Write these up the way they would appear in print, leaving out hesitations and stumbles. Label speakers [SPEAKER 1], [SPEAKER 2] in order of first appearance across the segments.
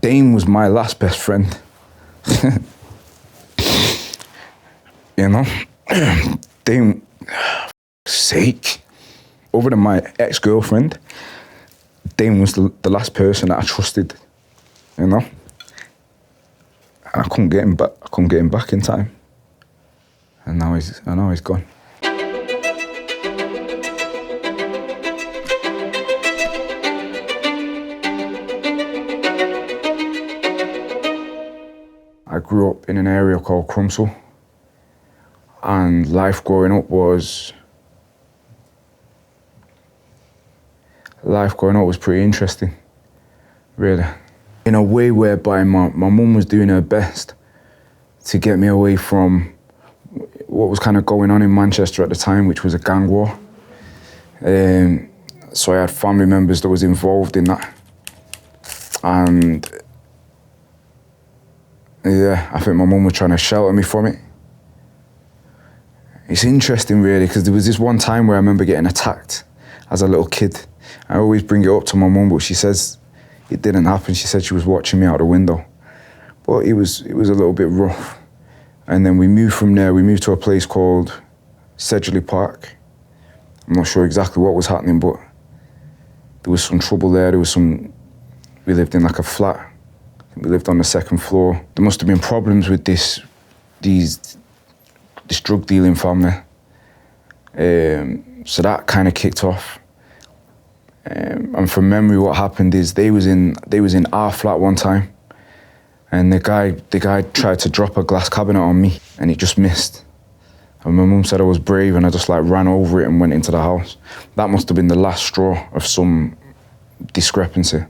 [SPEAKER 1] Dame was my last best friend. You know? Dame, sake. Other than my ex-girlfriend, Dame was the last person that I trusted, you know? And I couldn't get him back. I couldn't get him back in time. And now he's gone. I grew up in an area called Crumsall, and life growing up was pretty interesting, really. In a way whereby my mum was doing her best to get me away from what was kind of going on in Manchester at the time, which was a gang war. So I had family members that was involved in that. And yeah, I think my mum was trying to shelter me from it. It's interesting really, because there was this one time where I remember getting attacked as a little kid. I always bring it up to my mum, but she says it didn't happen. She said she was watching me out the window. But it was a little bit rough. And then we moved from there, we moved to a place called Sedgley Park. I'm not sure exactly what was happening, but there was some trouble there. We lived in like a flat. We lived on the second floor. There must have been problems with this drug dealing family. So that kind of kicked off. And from memory, what happened is they was in our flat one time, and the guy tried to drop a glass cabinet on me, and it just missed. And my mum said I was brave, and I just like ran over it and went into the house. That must have been the last straw of some discrepancy.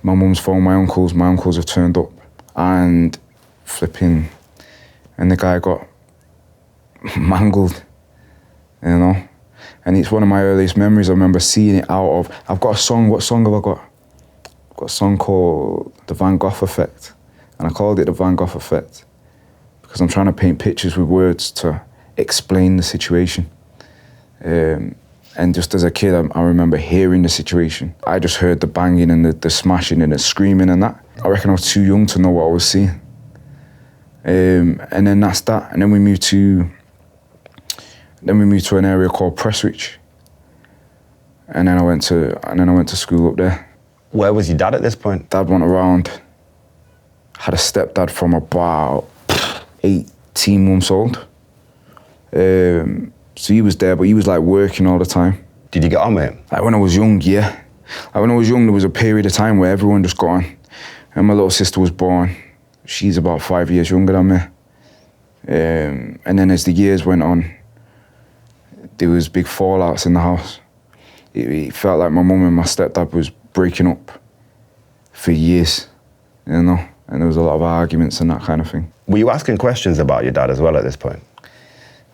[SPEAKER 1] My mum's phoned my uncles have turned up, and and the guy got mangled, you know? And it's one of my earliest memories. I remember seeing it out of, I've got a song, what song have I got? I've got a song called The Van Gogh Effect. And I called it The Van Gogh Effect because I'm trying to paint pictures with words to explain the situation. And just as a kid, I remember hearing the situation. I just heard the banging and the smashing and the screaming and that. I reckon I was too young to know what I was seeing. And then that's that. And then we moved to an area called Prestwich. And then I went to school up there.
[SPEAKER 2] Where was your dad at this point?
[SPEAKER 1] Dad went around, had a stepdad from about 18 months old. So he was there, but he was like working all the time.
[SPEAKER 2] Did you get on with him?
[SPEAKER 1] Like when I was young, yeah. Like when I was young, there was a period of time where everyone just got on. And my little sister was born. She's about 5 years younger than me. And then as the years went on, there was big fallouts in the house. It felt like my mum and my stepdad was breaking up for years, you know? And there was a lot of arguments and that kind of thing.
[SPEAKER 2] Were you asking questions about your dad as well at this point?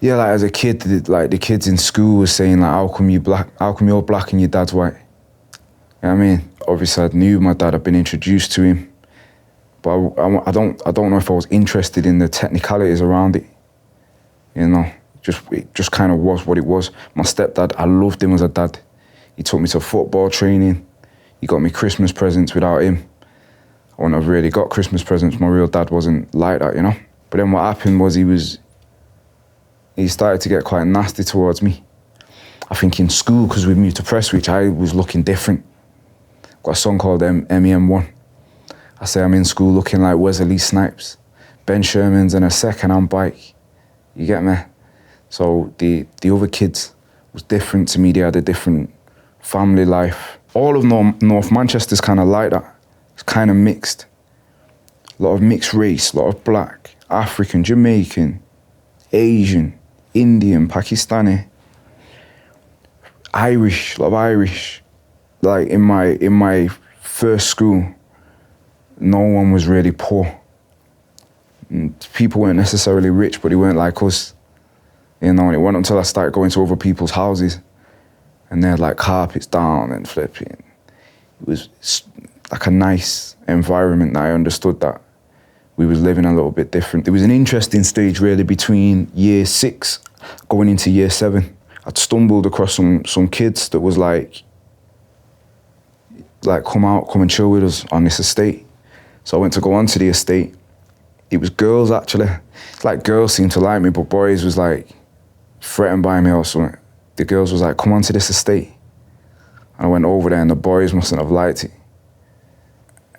[SPEAKER 1] Yeah, like as a kid, like the kids in school were saying like, how come you're black and your dad's white? You know what I mean? Obviously I knew my dad, I'd been introduced to him, but I don't know if I was interested in the technicalities around it, you know? It just kind of was what it was. My stepdad, I loved him as a dad. He took me to football training. He got me Christmas presents. Without him, I wouldn't have really got Christmas presents. My real dad wasn't like that, you know? But then what happened was he started to get quite nasty towards me. I think in school, because we moved to Prestwich, I was looking different. Got a song called MEM1. I say I'm in school looking like Wesley Snipes. Ben Sherman's in a second-hand bike. You get me? So the other kids was different to me. They had a different family life. All of North Manchester's kind of like that. It's kind of mixed. A lot of mixed race, a lot of black, African, Jamaican, Asian, Indian, Pakistani, Irish, a lot of Irish. Like in my first school, no one was really poor. People weren't necessarily rich, but they weren't like us. You know, and it wasn't until I started going to other people's houses and they had like carpets down and flipping. It was like a nice environment that I understood that we was living a little bit different. There was an interesting stage really between year 6 going into year 7. I'd stumbled across some kids that was like come and chill with us on this estate. So I went to go onto the estate. It was girls, actually. It's like girls seemed to like me, but boys was like threatened by me or something. The girls was like, come onto this estate. And I went over there and the boys mustn't have liked it.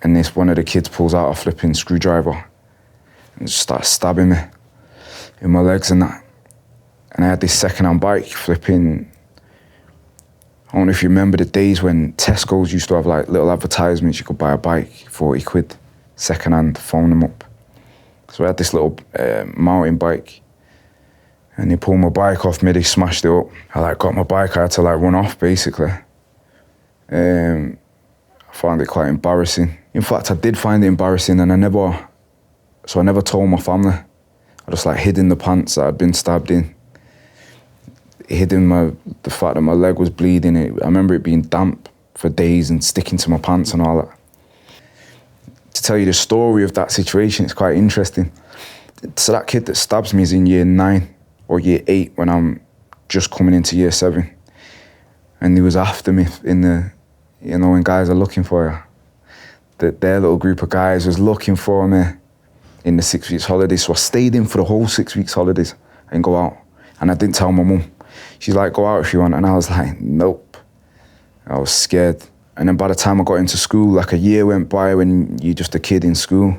[SPEAKER 1] And one of the kids pulls out a flipping screwdriver and just starts stabbing me in my legs and that. And I had this second-hand bike flipping. I don't know if you remember the days when Tesco's used to have like little advertisements. You could buy a bike, 40 quid, second-hand, phone them up. So I had this little mountain bike and they pulled my bike off me, they smashed it up. I like got my bike, I had to like run off basically. I found it quite embarrassing. In fact, I did find it embarrassing and I never told my family. I just like hid in the pants that I'd been stabbed in. Hid in the fact that my leg was bleeding. I remember it being damp for days and sticking to my pants and all that. To tell you the story of that situation, it's quite interesting. So that kid that stabs me is in year 9 or year 8 when I'm just coming into year 7. And he was after me when guys are looking for you. Their little group of guys was looking for me in the 6 weeks holidays. So I stayed in for the whole 6 weeks holidays and go out. And I didn't tell my mum. She's like, go out if you want. And I was like, nope. I was scared. And then by the time I got into school, like a year went by when you're just a kid in school,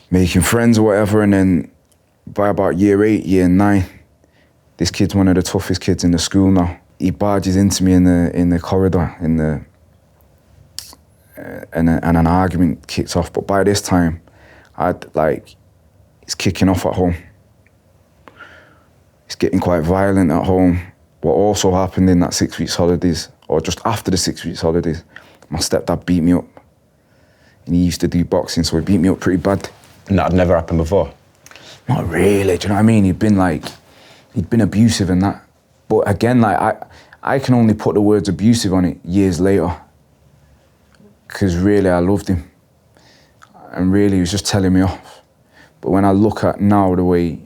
[SPEAKER 1] making friends or whatever. And then by about year 8, year 9, this kid's one of the toughest kids in the school now. He barges into me in the corridor, and an argument kicks off. But by this time, it's kicking off at home. It's getting quite violent at home. What also happened in that 6 weeks holidays, or just after the 6 weeks holidays, my stepdad beat me up. And he used to do boxing, so he beat me up pretty bad.
[SPEAKER 2] And that had never happened before?
[SPEAKER 1] Not really, do you know what I mean? He'd been abusive and that. But again, I can only put the words abusive on it years later. Because really, I loved him. And really, he was just telling me off. But when I look at now the way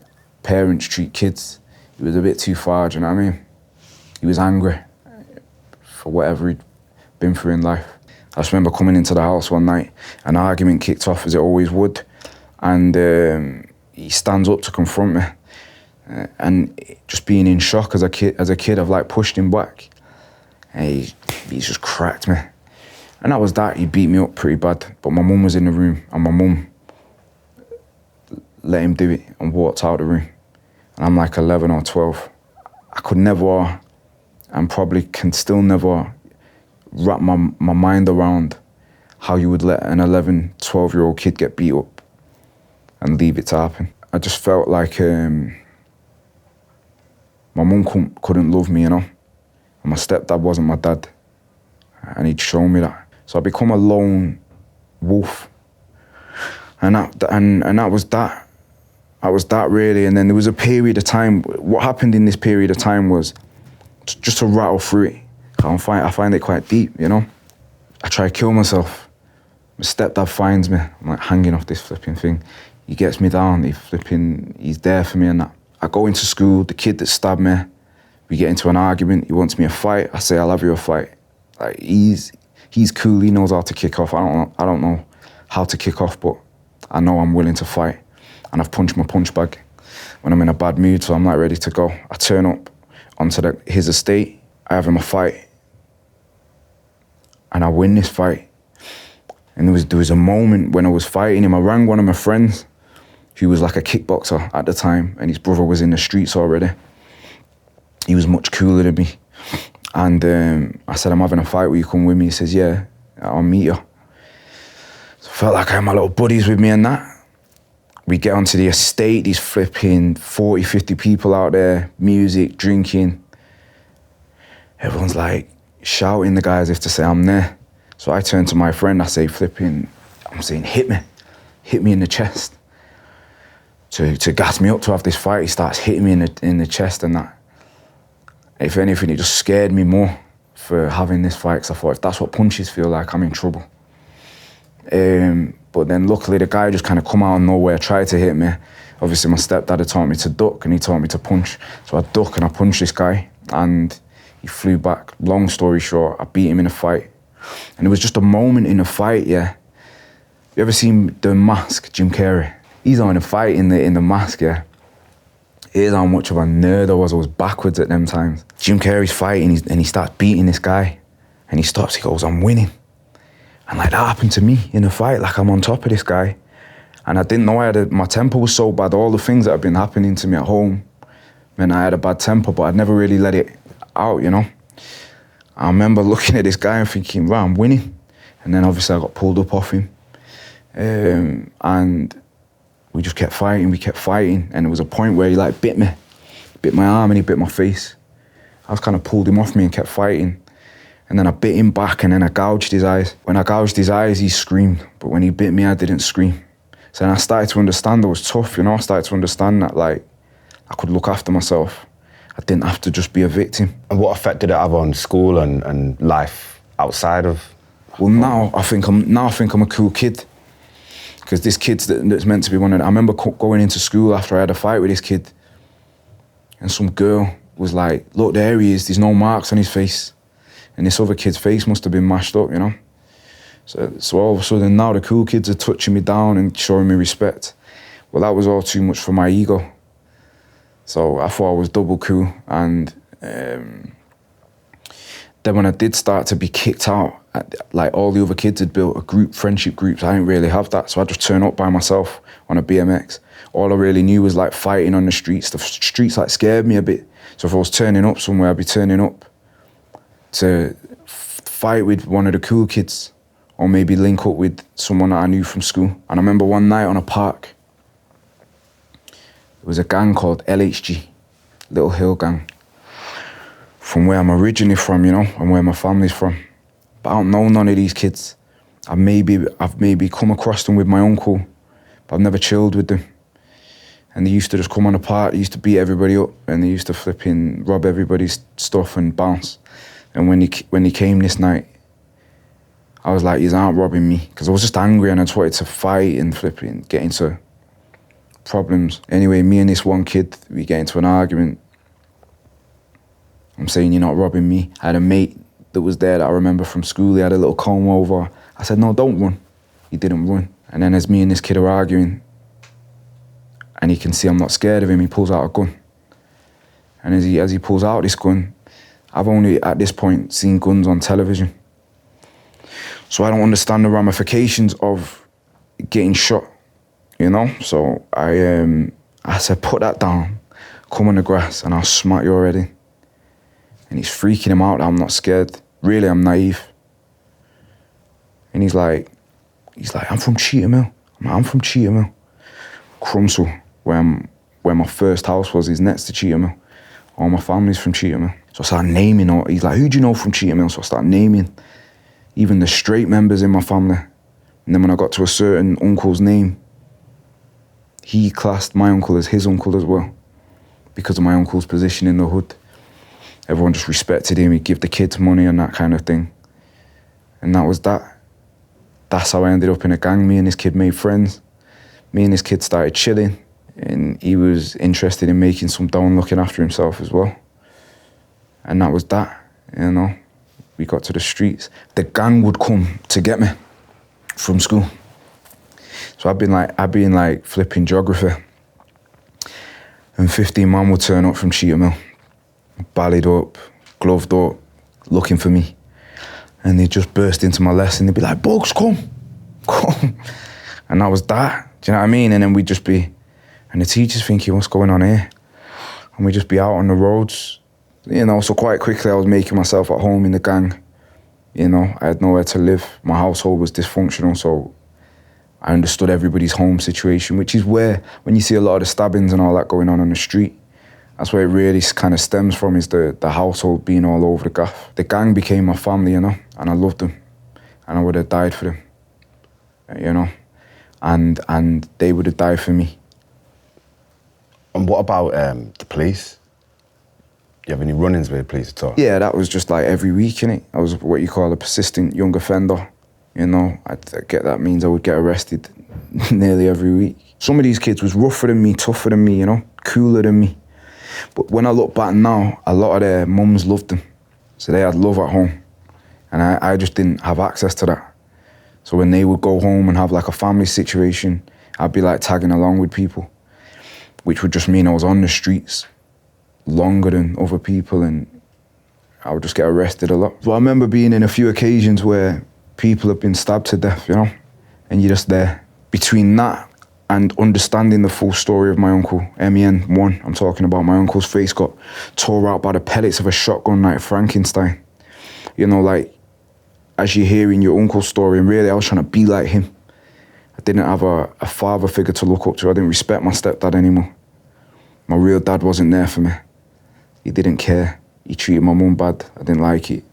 [SPEAKER 1] parents treat kids, it was a bit too far, do you know what I mean? He was angry for whatever he'd been through in life. I just remember coming into the house one night, an argument kicked off as it always would, and he stands up to confront me. And just being in shock as a kid, I've like pushed him back. And he's just cracked me. And that was that, he beat me up pretty bad. But my mum was in the room, and my mum let him do it and walked out of the room. And I'm like 11 or 12. I could never, and probably can still never, wrap my mind around how you would let an 11, 12-year-old kid get beat up and leave it to happen. I just felt like my mum couldn't love me, you know? And my stepdad wasn't my dad. And he'd shown me that. So I become a lone wolf. And that was that. That was that, really. And then there was a period of time. What happened in this period of time was just to rattle through it. I find it quite deep, you know? I try to kill myself. My stepdad finds me. I'm like hanging off this flipping thing. He gets me down. He's there for me and that. I go into school, the kid that stabbed me, we get into an argument. He wants me a fight. I say, I'll have you a fight. Like, he's cool. He knows how to kick off. I don't know how to kick off, but I know I'm willing to fight. And I've punched my punch bag when I'm in a bad mood, so I'm like ready to go. I turn up onto his estate. I have him a fight. And I win this fight. And there was a moment when I was fighting him. I rang one of my friends who was like a kickboxer at the time, and his brother was in the streets already. He was much cooler than me. And I said, I'm having a fight, will you come with me? He says, yeah, I'll meet you. So I felt like I had my little buddies with me and that. We get onto the estate, these flipping 40, 50 people out there, music, drinking. Everyone's like shouting the guys if to say I'm there. So I turn to my friend, I say, I'm saying, hit me in the chest. To gas me up to have this fight, he starts hitting me in the chest and that. If anything, it just scared me more for having this fight, because I thought if that's what punches feel like, I'm in trouble. But then luckily the guy just kind of come out of nowhere, tried to hit me. Obviously my stepdad had taught me to duck and he taught me to punch. So I duck and I punched this guy and he flew back. Long story short, I beat him in a fight. And it was just a moment in a fight, yeah. You ever seen The Mask, Jim Carrey? He's on a fight in the Mask, yeah. Here's how much of a nerd I was backwards at them times. Jim Carrey's fighting and he starts beating this guy. And he stops, he goes, I'm winning. And like that happened to me in a fight, like I'm on top of this guy. And I didn't know my temper was so bad. All the things that had been happening to me at home meant I had a bad temper, but I'd never really let it out, you know? I remember looking at this guy and thinking, wow, I'm winning. And then obviously I got pulled up off him. And we just kept fighting, and there was a point where he like bit my arm and he bit my face. I was kind of pulled him off me and kept fighting. And then I bit him back and then I gouged his eyes. When I gouged his eyes, he screamed. But when he bit me, I didn't scream. So then I started to understand it was tough, you know? I started to understand that like I could look after myself. I didn't have to just be a victim.
[SPEAKER 2] And what effect did it have on school and life outside of?
[SPEAKER 1] Well, now I think I'm a cool kid. Because this kid's that's meant to be one of them. I remember going into school after I had a fight with this kid, and some girl was like, look, there he is, there's no marks on his face. And this other kid's face must have been mashed up, you know? So all of a sudden now the cool kids are touching me down and showing me respect. Well, that was all too much for my ego. So I thought I was double cool. And then when I did start to be kicked out, like all the other kids had built friendship groups, I didn't really have that. So I just turned up by myself on a BMX. All I really knew was like fighting on the streets. The streets like scared me a bit. So if I was turning up somewhere, I'd be turning up to fight with one of the cool kids or maybe link up with someone that I knew from school. And I remember one night on a park, there was a gang called LHG, Little Hill Gang, from where I'm originally from, you know, and where my family's from. But I don't know none of these kids. I've maybe come across them with my uncle, but I've never chilled with them. And they used to just come on a park, they used to beat everybody up, and they used to flipping rob everybody's stuff and bounce. And when he came this night, I was like, "He's aren't robbing me," because I was just angry and I just wanted to fight and flipping get into problems. Anyway, me and this one kid, we get into an argument. I'm saying, "You're not robbing me." I had a mate that was there that I remember from school. He had a little comb over. I said, "No, don't run." He didn't run. And then as me and this kid are arguing, and he can see I'm not scared of him, he pulls out a gun. And as he pulls out this gun, I've only at this point seen guns on television. So I don't understand the ramifications of getting shot, you know? So I said, "Put that down, come on the grass and I'll smack you already." And he's freaking him out that I'm not scared. Really, I'm naive. And he's like, "I'm from Cheetah Mill." I'm from Cheetah Mill. Crumsell, where my first house was, is next to Cheetah Mill. All my family's from Cheetah Mill. So I started naming all, he's like, "Who do you know from Cheetah Mill?" So I started naming even the straight members in my family. And then when I got to a certain uncle's name, he classed my uncle as his uncle as well, because of my uncle's position in the hood. Everyone just respected him, he'd give the kids money and that kind of thing. And that was that. That's how I ended up in a gang. Me and this kid made friends. Me and this kid started chilling, and he was interested in making some dough and looking after himself as well. And that was that, you know. We got to the streets. The gang would come to get me from school. So I'd been like flipping geography. And 15 man would turn up from Cheetah Mill, ballied up, gloved up, looking for me. And they'd just burst into my lesson. They'd be like, "Bugs, come. And that was that. Do you know what I mean? And then we'd just be, and the teachers thinking, "What's going on here?" And we'd just be out on the roads, you know. So quite quickly I was making myself at home in the gang. You know, I had nowhere to live. My household was dysfunctional, so I understood everybody's home situation, which is where, when you see a lot of the stabbings and all that going on the street, that's where it really kind of stems from, is the household being all over the gaff. The gang became my family, you know, and I loved them. And I would have died for them, you know. And they would have died for me.
[SPEAKER 2] And what about the police? Do you have any run-ins with the police at all?
[SPEAKER 1] Yeah, that was just like every week, innit? I was what you call a persistent young offender. You know, that means I would get arrested nearly every week. Some of these kids was rougher than me, tougher than me, you know, cooler than me. But when I look back now, a lot of their mums loved them. So they had love at home. And I just didn't have access to that. So when they would go home and have like a family situation, I'd be like tagging along with people, which would just mean I was on the streets longer than other people, and I would just get arrested a lot. So I remember being in a few occasions where people have been stabbed to death, you know, and you're just there. Between that and understanding the full story of my uncle, MEN1, I'm talking about, my uncle's face got tore out by the pellets of a shotgun like Frankenstein. You know, like, as you're hearing your uncle's story, and really I was trying to be like him. I didn't have a father figure to look up to. I didn't respect my stepdad anymore. My real dad wasn't there for me. He didn't care. He treated my mum bad. I didn't like it.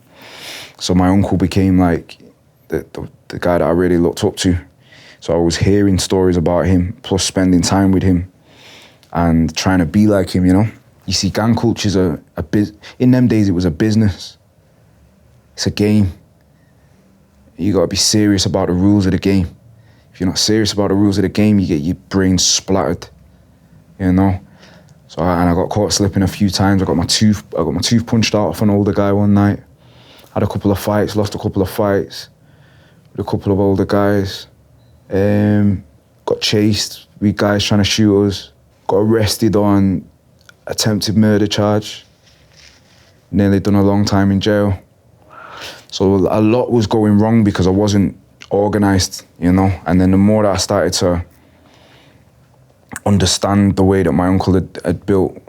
[SPEAKER 1] So my uncle became like the guy that I really looked up to. So I was hearing stories about him, plus spending time with him and trying to be like him, you know? You see, gang culture's in them days, it was a business. It's a game. You gotta be serious about the rules of the game. If you're not serious about the rules of the game, you get your brain splattered, you know? So I got caught slipping a few times. I got my tooth punched out off an older guy one night. Had a couple of fights, lost a couple of fights with a couple of older guys. Got chased with guys trying to shoot us. Got arrested on attempted murder charge. Nearly done a long time in jail. So a lot was going wrong because I wasn't organised, you know. And then the more that I started to understand the way that my uncle had built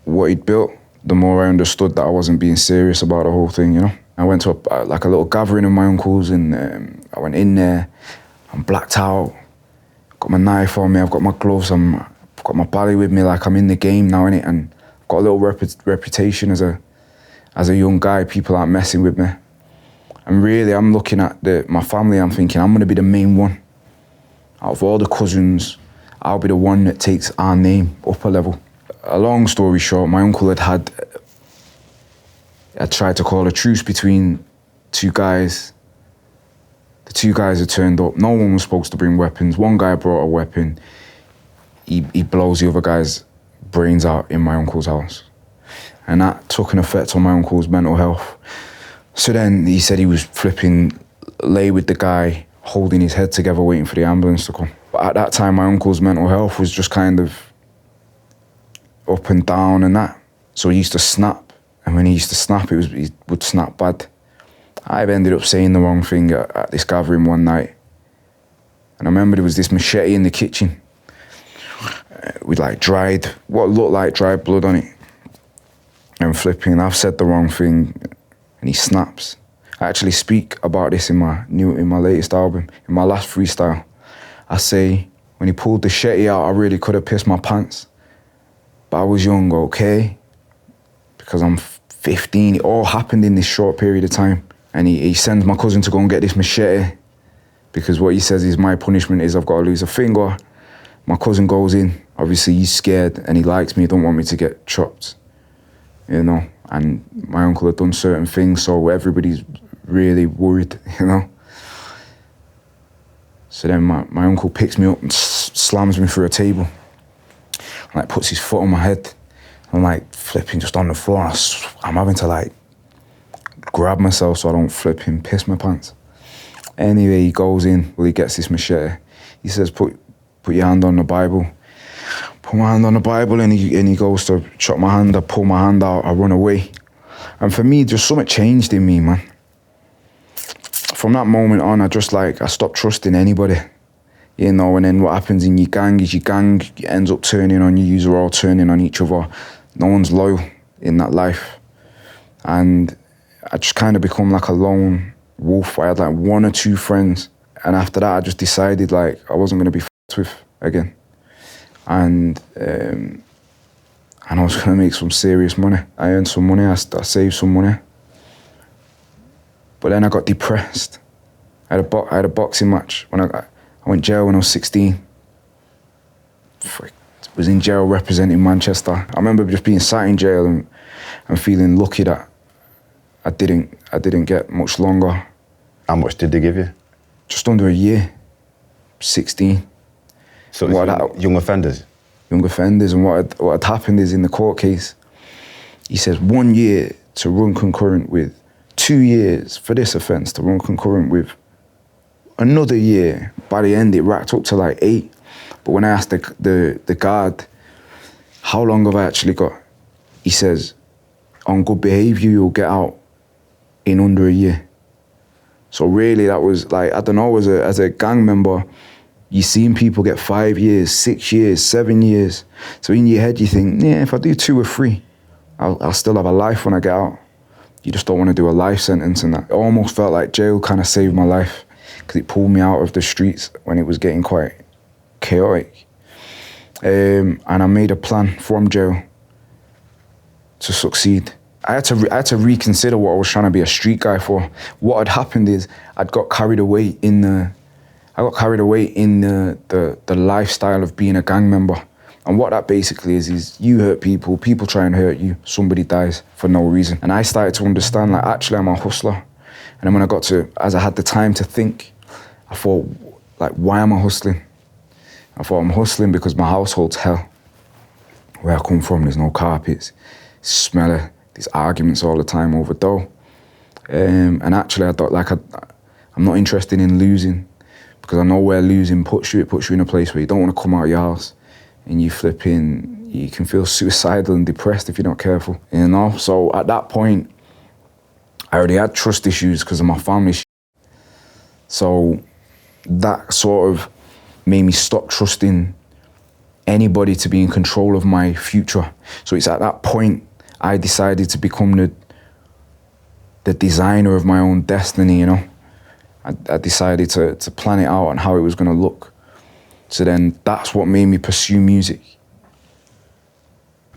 [SPEAKER 1] what he'd built, the more I understood that I wasn't being serious about the whole thing, you know. I went to a little gathering of my uncles, and I went in there. I'm blacked out. Got my knife on me. I've got my gloves. I've got my bally with me, like I'm in the game now, innit? And I've got a little reputation as a young guy. People aren't messing with me. And really, I'm looking at my family. I'm thinking I'm gonna be the main one. Out of all the cousins, I'll be the one that takes our name up a level. A long story short, my uncle had tried to call a truce between two guys. The two guys had turned up. No one was supposed to bring weapons. One guy brought a weapon. He blows the other guy's brains out in my uncle's house. And that took an effect on my uncle's mental health. So then he said he was lay with the guy, holding his head together, waiting for the ambulance to come. But at that time, my uncle's mental health was just kind of up and down and that. So he used to snap. And when he used to snap, he would snap bad. I've ended up saying the wrong thing at this gathering one night. And I remember there was this machete in the kitchen with like what looked like dried blood on it. And flipping, I've said the wrong thing, and he snaps. I actually speak about this in my latest album, in my last freestyle. I say, when he pulled the machete out, I really could have pissed my pants. But I was young, okay? Because I'm 15, it all happened in this short period of time. And he sends my cousin to go and get this machete, because what he says is my punishment is I've got to lose a finger. My cousin goes in, obviously he's scared and he likes me, he don't want me to get chopped, you know. And my uncle had done certain things, so everybody's really worried, you know. So then my uncle picks me up and slams me through a table, and like puts his foot on my head. I'm like flipping just on the floor. I'm having to like grab myself so I don't flip and piss my pants. Anyway, he goes in, he gets this machete. He says, put your hand on the Bible. Put my hand on the Bible, and he goes to chop my hand. I pull my hand out, I run away. And for me, just something changed in me, man. From that moment on, I stopped trusting anybody. You know, and then what happens in your gang is your gang ends up turning on you. You're all turning on each other. No one's loyal in that life. And I just kind of become like a lone wolf. I had like one or two friends. And after that, I just decided like I wasn't going to be f***ed with again. And I was going to make some serious money. I earned some money, I saved some money. But then I got depressed. I had a boxing match when I went jail when I was 16. Was in jail representing Manchester. I remember just being sat in jail and feeling lucky that I didn't get much longer.
[SPEAKER 2] How much did they give you?
[SPEAKER 1] Just under a year, 16.
[SPEAKER 2] So young offenders?
[SPEAKER 1] Young offenders, and what had happened is in the court case, he says 1 year to run concurrent with 2 years for this offence to run concurrent with another year. By the end, it racked up to like 8. But when I asked the guard, how long have I actually got? He says, on good behavior, you'll get out in under a year. So really that was like, I don't know, as a gang member, you seen people get 5 years, 6 years, 7 years. So in your head you think, yeah, if I do 2 or 3, I'll still have a life when I get out. You just don't want to do a life sentence, and that. It almost felt like jail kind of saved my life because it pulled me out of the streets when it was getting quite chaotic. And I made a plan from jail to succeed. I had to reconsider what I was trying to be a street guy for. What had happened is I got carried away in the lifestyle of being a gang member. And what that basically is you hurt people, people try and hurt you, somebody dies for no reason. And I started to understand, like, actually I'm a hustler. And then when as I had the time to think, I thought, like, why am I hustling? I thought I'm hustling because my household's hell. Where I come from, there's no carpets, smelly, there's arguments all the time over dough. And actually I thought, like, I'm not interested in losing, because I know where losing puts you. It puts you in a place where you don't want to come out of your house, and you can feel suicidal and depressed if you're not careful, you know? So at that point, I already had trust issues because of my family. So that sort of made me stop trusting anybody to be in control of my future. So it's at that point I decided to become the designer of my own destiny, you know? I decided to plan it out on how it was going to look. So then that's what made me pursue music.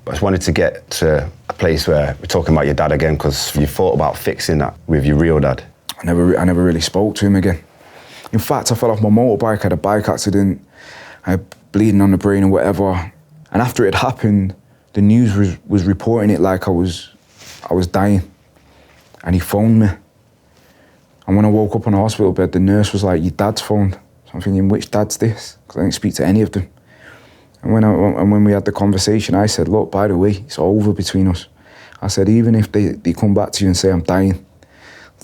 [SPEAKER 2] I just wanted to get to a place where we're talking about your dad again, because you thought about fixing that with your real dad.
[SPEAKER 1] I never really spoke to him again. In fact, I fell off my motorbike, I had a bike accident, I had bleeding on the brain and whatever. And after it happened, the news was reporting it like I was dying. And he phoned me. And when I woke up on a hospital bed, the nurse was like, your dad's phoned. So I'm thinking, which dad's this? Because I didn't speak to any of them. And when we had the conversation, I said, look, by the way, it's over between us. I said, even if they come back to you and say I'm dying,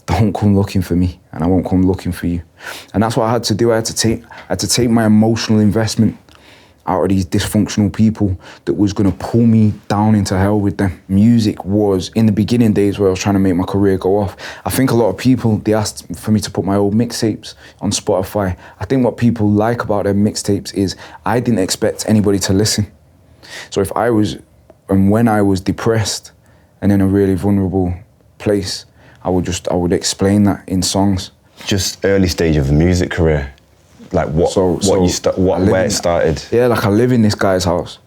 [SPEAKER 1] don't come looking for me, and I won't come looking for you. And that's what I had to do. I had to take my emotional investment out of these dysfunctional people that was going to pull me down into hell with them. Music was, in the beginning days where I was trying to make my career go off, I think a lot of people, they asked for me to put my old mixtapes on Spotify. I think what people like about their mixtapes is I didn't expect anybody to listen. So when I was depressed and in a really vulnerable place, I would explain that in songs.
[SPEAKER 2] Just early stage of the music career, like where it started.
[SPEAKER 1] Yeah, like I live in this guy's house,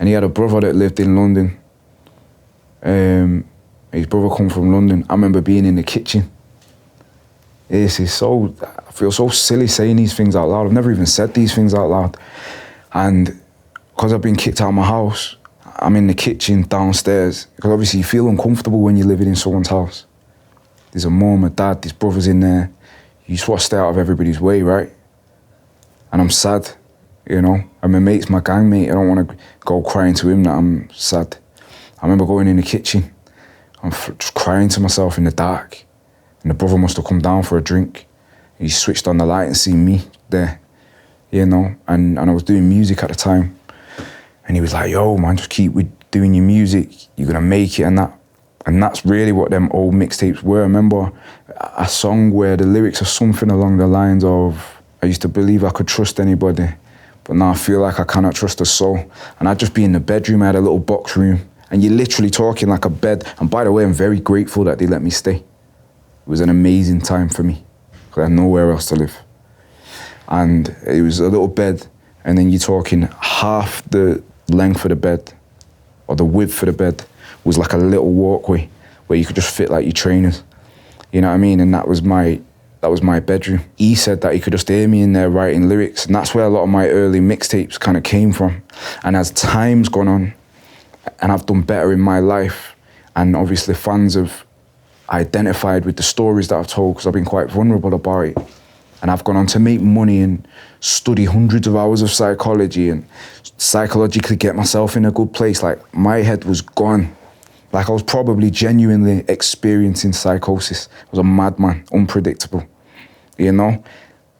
[SPEAKER 1] and he had a brother that lived in London. His brother come from London. I remember being in the kitchen. I feel so silly saying these things out loud. I've never even said these things out loud. And because I've been kicked out of my house, I'm in the kitchen downstairs, because obviously you feel uncomfortable when you're living in someone's house. There's a mom, a dad, there's brothers in there. You just want to stay out of everybody's way, right? And I'm sad, you know? And my mate's my gang mate. I don't want to go crying to him that I'm sad. I remember going in the kitchen, I'm just crying to myself in the dark. And the brother must have come down for a drink. He switched on the light and seen me there, you know? And I was doing music at the time. And he was like, yo, man, just keep doing your music. You're going to make it and that. And that's really what them old mixtapes were. I remember a song where the lyrics are something along the lines of, I used to believe I could trust anybody, but now I feel like I cannot trust a soul. And I'd just be in the bedroom, I had a little box room, and you're literally talking like a bed. And by the way, I'm very grateful that they let me stay. It was an amazing time for me, because I had nowhere else to live. And it was a little bed, and then you're talking half the length of the bed, or the width of the bed, was like a little walkway where you could just fit like your trainers. You know what I mean? And that was my bedroom. He said that he could just hear me in there writing lyrics, and that's where a lot of my early mixtapes kind of came from. And as time's gone on, and I've done better in my life, and obviously fans have identified with the stories that I've told, because I've been quite vulnerable about it. And I've gone on to make money and study hundreds of hours of psychology and psychologically get myself in a good place. Like, my head was gone. Like, I was probably genuinely experiencing psychosis. I was a madman, unpredictable, you know?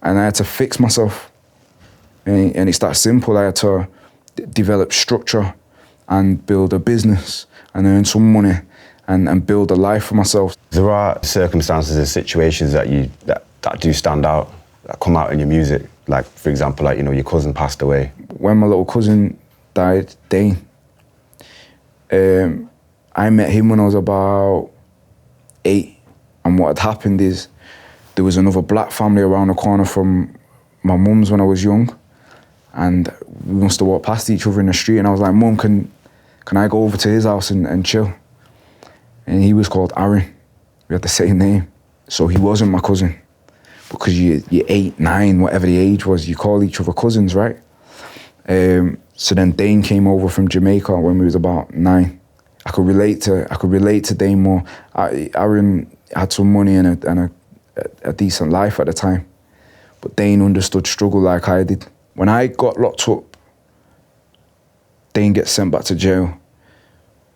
[SPEAKER 1] and I had to fix myself. And it's that simple. I had to develop structure and build a business and earn some money and build a life for myself.
[SPEAKER 2] There are circumstances and situations that do stand out, that come out in your music. Like, for example, like, you know, your cousin passed away.
[SPEAKER 1] When my little cousin died, Dane, I met him when I was about 8. And what had happened is there was another black family around the corner from my mum's when I was young. And we must have walked past each other in the street, and I was like, Mum, can I go over to his house and chill? And he was called Aaron. We had the same name. So he wasn't my cousin. Because you're 8, 9, whatever the age was, you call each other cousins, right? So then Dane came over from Jamaica when we was about 9. I could relate to Dane more. Aaron had some money and a decent life at the time. But Dane understood struggle like I did. When I got locked up, Dane gets sent back to jail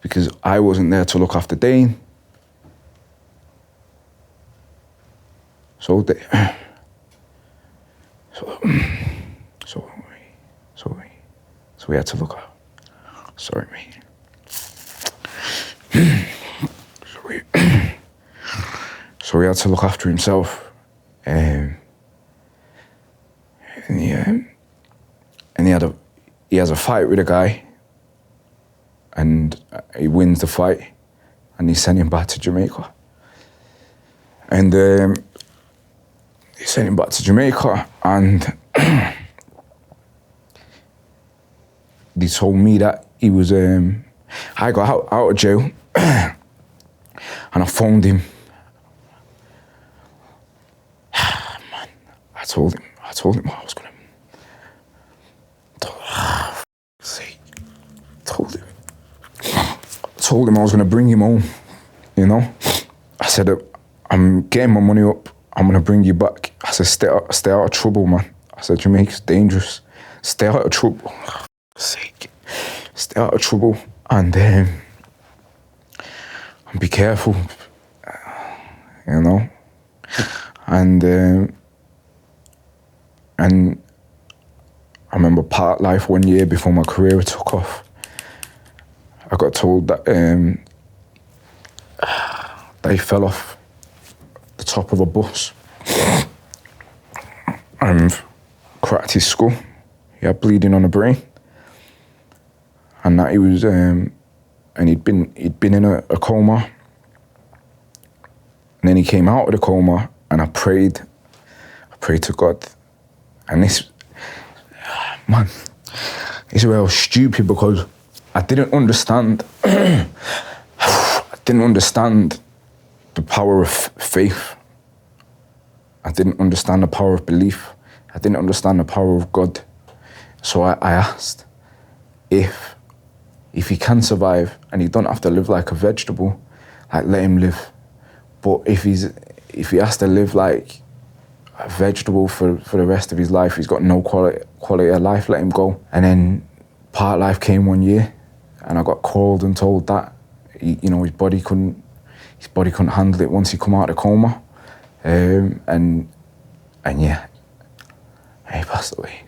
[SPEAKER 1] because I wasn't there to look after Dane. So we had to look out. Sorry, mate. So we had to look after himself. And he has a fight with a guy, and he wins the fight, and he sent him back to Jamaica. And he sent him back to Jamaica, and they told me that he was. I got out of jail, and I phoned him. Man, I told him what I was gonna. Told him I was gonna bring him home, you know. I said, I'm getting my money up, I'm gonna bring you back. I said, stay out of trouble, man. I said, Jamaica's dangerous. Stay out of trouble. Stay out of trouble and be careful, you know. And I remember part life 1 year before my career took off. I got told that he fell off the top of a bus and cracked his skull. He had bleeding on the brain, and that he was and he'd been in a coma, and then he came out of the coma, and I prayed to God, and this is where I was stupid because I didn't understand. I didn't understand the power of faith. I didn't understand the power of belief. I didn't understand the power of God. So I asked if he can survive and he don't have to live like a vegetable, like let him live. But if he has to live like a vegetable for the rest of his life, he's got no quality of life, let him go. And then part life came 1 year, and I got called and told that his body couldn't handle it once he come out of the coma, and yeah, he passed away.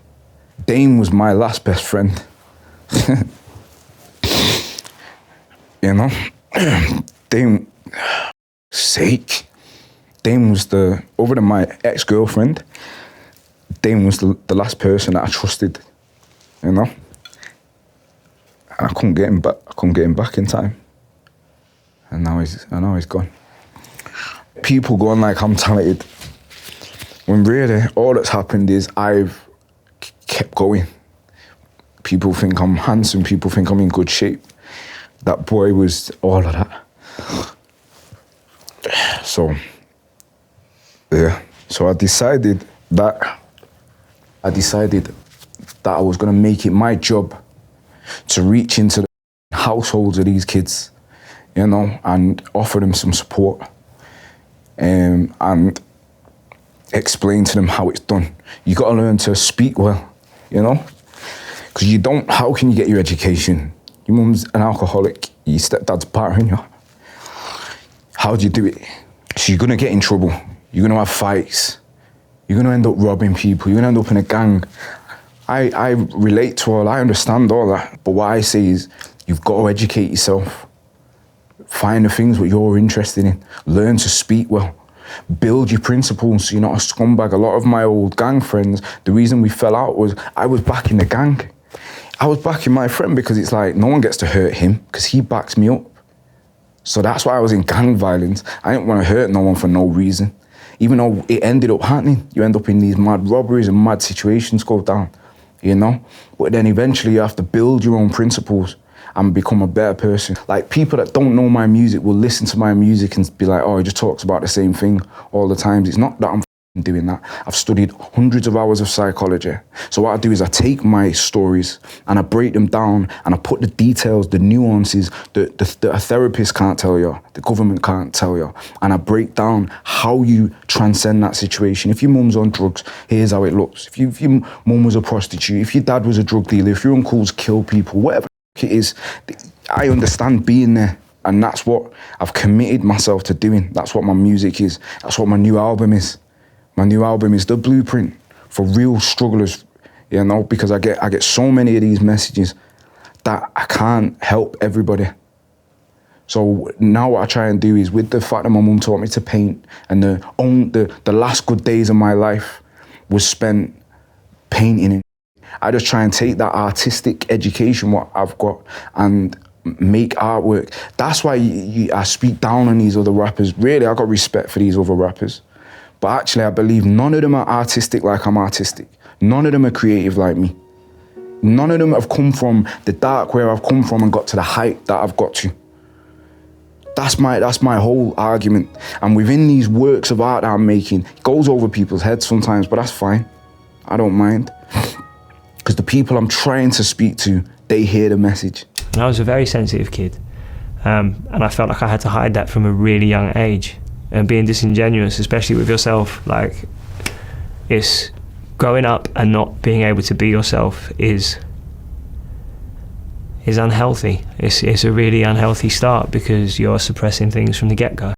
[SPEAKER 1] Dane was my last best friend. You know, Dane was other than my ex-girlfriend, Dane was the last person that I trusted, you know. I couldn't get him back in time. And now he's gone. People go on like I'm talented, when really all that's happened is I've kept going. People think I'm handsome, people think I'm in good shape. That boy was all of that. So, yeah. So I decided that I was gonna make it my job to reach into the households of these kids, you know, and offer them some support, and explain to them how it's done. You gotta learn to speak well, you know, because how can you get your education? Your mum's an alcoholic, your stepdad's battering you. How do you do it? So you're gonna get in trouble, you're gonna have fights, You're gonna end up robbing people. You're gonna end up in a gang. I relate to all. I understand all that. But what I say is, you've got to educate yourself. Find the things what you're interested in. Learn to speak well. Build your principles so you're not a scumbag. A lot of my old gang friends, the reason we fell out was I was backing the gang. I was backing my friend because it's like, no one gets to hurt him because he backs me up. So that's why I was in gang violence. I didn't want to hurt no one for no reason. Even though it ended up happening. You end up in these mad robberies and mad situations go down, you know? But then eventually you have to build your own principles and become a better person. Like, people that don't know my music will listen to my music and be like, oh, he just talks about the same thing all the time. It's not that I'm doing that. I've studied hundreds of hours of psychology. So what I do is I take my stories and I break them down and I put the details, the nuances that a therapist can't tell you, the government can't tell you. And I break down how you transcend that situation. If your mum's on drugs, here's how it looks. If your mum was a prostitute, if your dad was a drug dealer, if your uncles kill people, whatever it is, I understand being there. And that's what I've committed myself to doing. That's what my music is. That's what my new album is. My new album is the blueprint for real strugglers, you know, because I get so many of these messages that I can't help everybody. So now what I try and do is, with the fact that my mum taught me to paint, and the last good days of my life was spent painting, I just try and take that artistic education what I've got and make artwork. That's why I speak down on these other rappers. Really, I got respect for these other rappers. But actually, I believe none of them are artistic like I'm artistic. None of them are creative like me. None of them have come from the dark where I've come from and got to the height that I've got to. That's my whole argument. And within these works of art that I'm making, it goes over people's heads sometimes, but that's fine. I don't mind. Because the people I'm trying to speak to, they hear the message.
[SPEAKER 3] I was a very sensitive kid. And I felt like I had to hide that from a really young age. And being disingenuous, especially with yourself, like, it's growing up and not being able to be yourself is unhealthy. It's a really unhealthy start because you're suppressing things from the get-go.